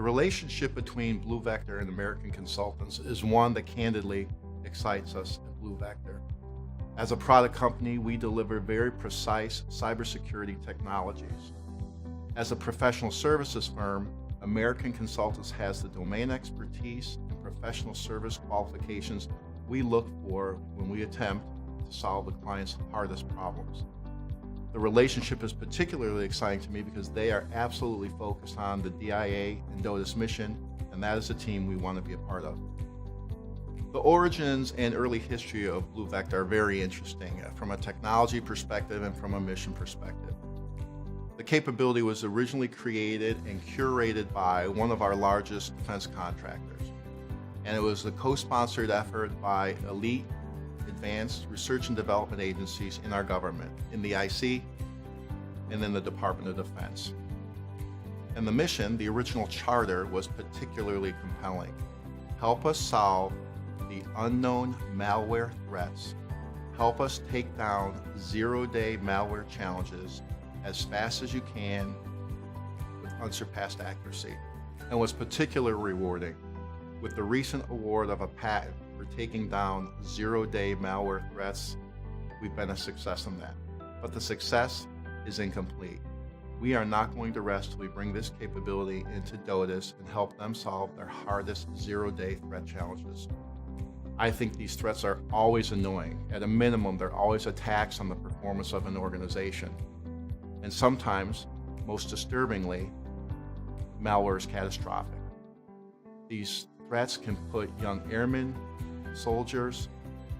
relationship between BluVector and American Consultants is one that candidly excites us at BluVector. As a product company, we deliver very precise cybersecurity technologies. As a professional services firm, American Consultants has the domain expertise and professional service qualifications we look for when we attempt to solve the client's hardest problems. The relationship is particularly exciting to me because they are absolutely focused on the DIA and DOTIS mission, and that is a team we want to be a part of. The origins and early history of BluVector are very interesting from a technology perspective and from a mission perspective. The capability was originally created and curated by one of our largest defense contractors, and it was a co-sponsored effort by elite advanced research and development agencies in our government, in the IC and in the Department of Defense. And the mission, the original charter, was particularly compelling. Help us solve the unknown malware threats. Help us take down zero-day malware challenges as fast as you can with unsurpassed accuracy. And what's particularly rewarding, with the recent award of a patent for taking down zero-day malware threats, we've been a success in that. But the success is incomplete. We are not going to rest till we bring this capability into DOTIS and help them solve their hardest zero-day threat challenges. I think these threats are always annoying. At a minimum, they're always attacks on the performance of an organization. And sometimes, most disturbingly, malware is catastrophic. These threats can put young airmen, soldiers,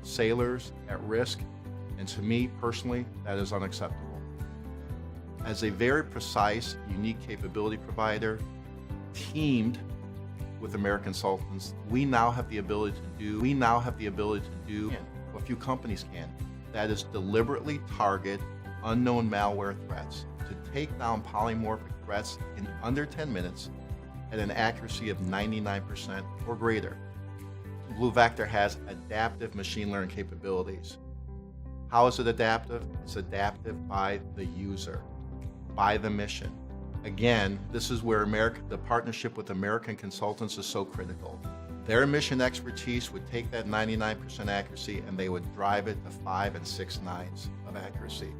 sailors at risk, and to me personally, that is unacceptable. As a very precise, unique capability provider, teamed with American Consultants, we now have the ability to do what few companies can. That is deliberately target unknown malware threats, to take down polymorphic threats in under 10 minutes at an accuracy of 99% or greater. BluVector has adaptive machine learning capabilities. How is it adaptive? It's adaptive by the user, by the mission. Again, this is where the partnership with American Consultants is so critical. Their mission expertise would take that 99% accuracy and they would drive it to 5 and 6 nines of accuracy.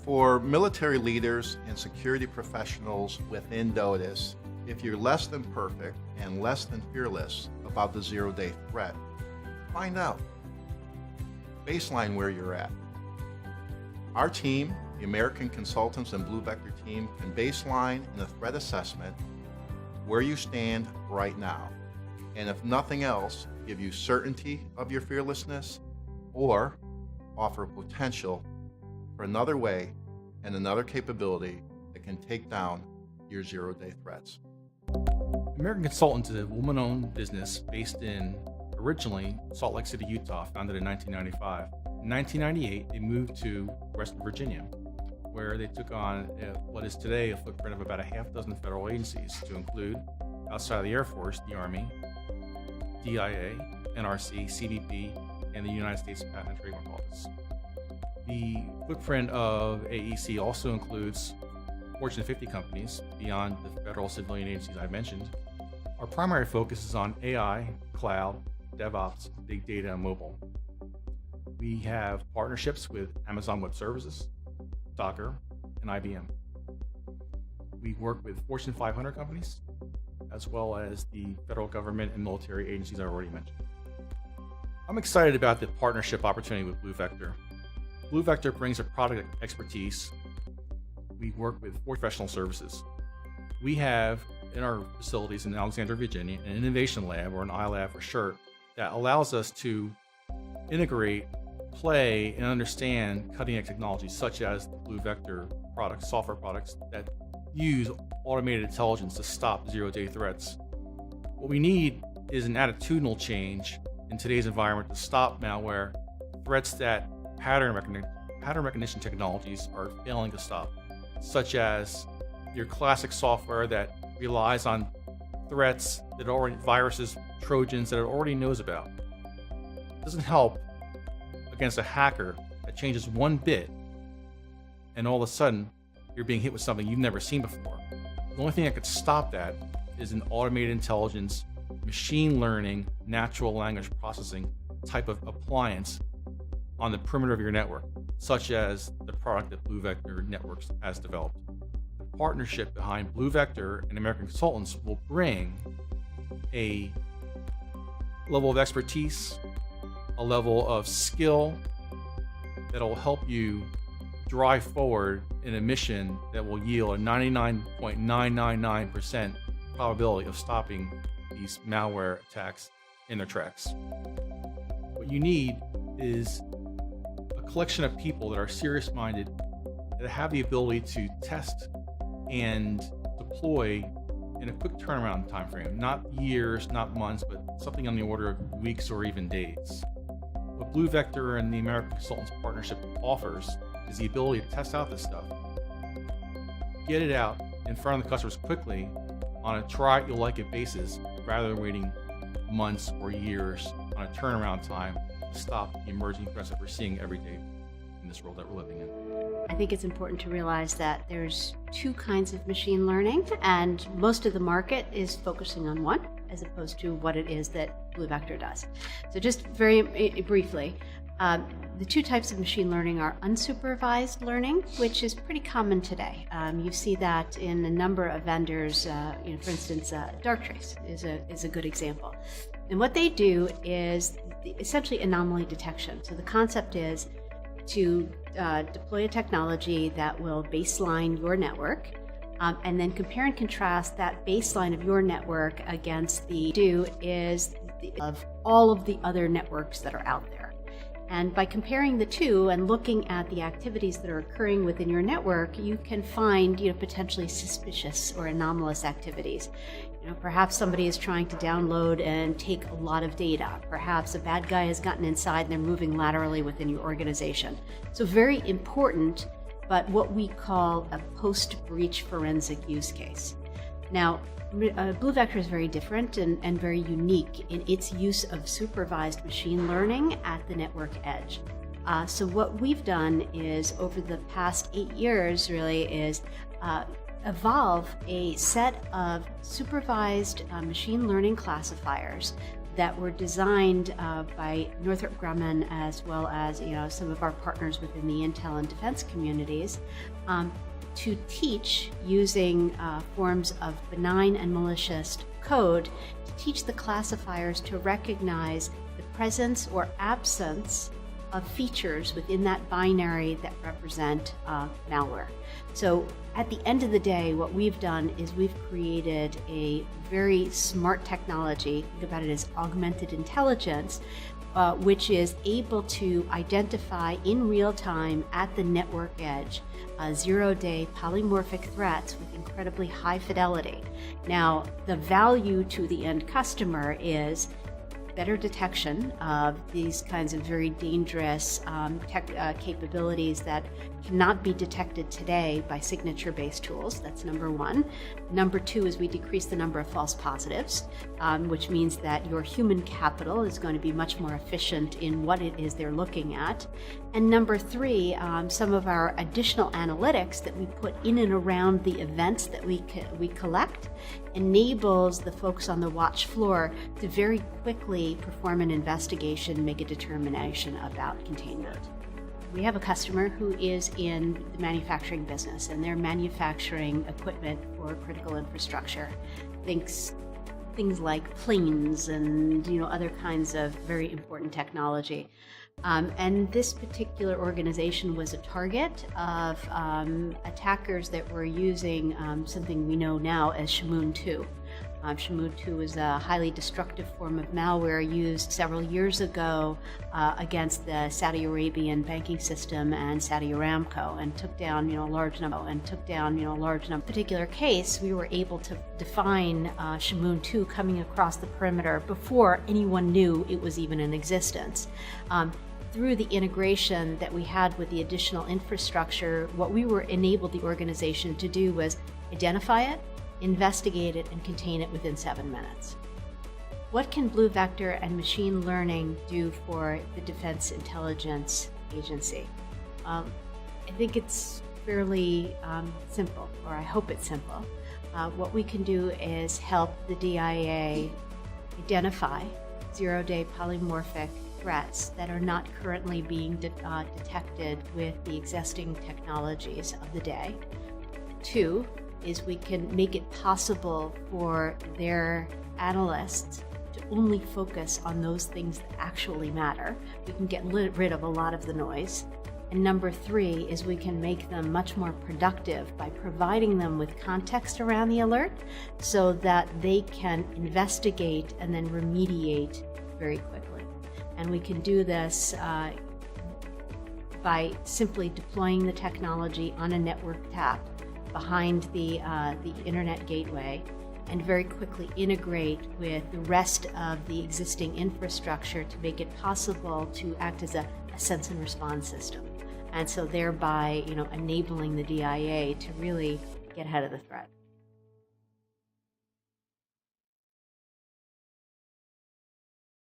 For military leaders and security professionals within DOTIS, if you're less than perfect and less than fearless about the zero-day threat, find out. Baseline where you're at. Our team, the American Consultants and BluVector team, can baseline in a threat assessment where you stand right now. And if nothing else, give you certainty of your fearlessness or offer potential for another way and another capability that can take down your zero-day threats. American Consultants is a woman-owned business based in, originally, Salt Lake City, Utah, founded in 1995. In 1998, they moved to Western Virginia, where they took on what is today a footprint of about a half dozen federal agencies, to include, outside of the Air Force, the Army, DIA, NRC, CBP, and the United States Patent and Trademark Office. The footprint of AEC also includes Fortune 50 companies beyond the federal civilian agencies I mentioned. Our primary focus is on AI, cloud, DevOps, big data, and mobile. We have partnerships with Amazon Web Services, Docker, and IBM. We work with Fortune 500 companies, as well as the federal government and military agencies I already mentioned. I'm excited about the partnership opportunity with BluVector. BluVector brings a product expertise. We work with professional services. We have in our facilities in Alexandria, Virginia, an innovation lab, or an iLab for short, that allows us to integrate, play, and understand cutting-edge technologies such as the BluVector products, software products that use automated intelligence to stop zero-day threats. What we need is an attitudinal change in today's environment to stop malware, threats that pattern recognition technologies are failing to stop, such as your classic software that relies on threats that viruses, Trojans that it already knows about. It doesn't help against a hacker that changes one bit and all of a sudden you're being hit with something you've never seen before. The only thing that could stop that is an automated intelligence, machine learning, natural language processing type of appliance on the perimeter of your network, such as the product that BluVector Networks has developed. The partnership behind BluVector and American Consultants will bring a level of expertise, a level of skill that will help you drive forward in a mission that will yield a 99.999% probability of stopping these malware attacks in their tracks. What you need is a collection of people that are serious-minded, that have the ability to test and deploy in a quick turnaround time frame, not years, not months, but something on the order of weeks or even days. What BluVector and the American Consultants partnership offers is the ability to test out this stuff, get it out in front of the customers quickly on a try-it-you'll-like-it basis, rather than waiting months or years on a turnaround time to stop the emerging threats that we're seeing every day in this world that we're living in. I think it's important to realize that there's two kinds of machine learning, and most of the market is focusing on one, as opposed to what it is that BluVector does. So just very briefly, the two types of machine learning are unsupervised learning, which is pretty common today. You see that in a number of vendors. For instance, Darktrace is a good example. And what they do is essentially anomaly detection. So the concept is to deploy a technology that will baseline your network, and then compare and contrast that baseline of your network against of all of the other networks that are out there. And by comparing the two and looking at the activities that are occurring within your network, you can find potentially suspicious or anomalous activities. Perhaps somebody is trying to download and take a lot of data. Perhaps a bad guy has gotten inside and they're moving laterally within your organization. So very important, but what we call a post-breach forensic use case. Now, BluVector is very different and very unique in its use of supervised machine learning at the network edge. So what we've done is, over the past 8 years, really is evolve a set of supervised machine learning classifiers that were designed by Northrop Grumman, as well as some of our partners within the intel and defense communities, to teach using forms of benign and malicious code, to teach the classifiers to recognize the presence or absence of features within that binary that represent malware. So at the end of the day, what we've done is we've created a very smart technology. Think about it as augmented intelligence, which is able to identify in real time at the network edge zero-day polymorphic threats with incredibly high fidelity. Now, the value to the end customer is better detection of these kinds of very dangerous capabilities that cannot be detected today by signature-based tools. That's number one. Number two is we decrease the number of false positives, which means that your human capital is going to be much more efficient in what it is they're looking at. And number three, some of our additional analytics that we put in and around the events that we collect enables the folks on the watch floor to very quickly perform an investigation, make a determination about containment. We have a customer who is in the manufacturing business, and they're manufacturing equipment for critical infrastructure. Things like planes and other kinds of very important technology. And this particular organization was a target of attackers that were using something we know now as Shamoon 2. Shamoon 2 is a highly destructive form of malware used several years ago against the Saudi Arabian banking system and Saudi Aramco, and took down a large number. Particular case, we were able to define Shamoon 2 coming across the perimeter before anyone knew it was even in existence. Through the integration that we had with the additional infrastructure, what we were enabled the organization to do was identify it, investigate it, and contain it within 7 minutes. What can BluVector and machine learning do for the Defense Intelligence Agency? I think it's fairly simple, or I hope it's simple. what we can do is help the DIA identify zero-day polymorphic threats that are not currently being detected with the existing technologies of the day. 2 is we can make it possible for their analysts to only focus on those things that actually matter. We can get rid of a lot of the noise. And number 3 is we can make them much more productive by providing them with context around the alert so that they can investigate and then remediate very quickly. And we can do this by simply deploying the technology on a network tap behind the internet gateway and very quickly integrate with the rest of the existing infrastructure to make it possible to act as a sense and response system. And so thereby, enabling the DIA to really get ahead of the threat.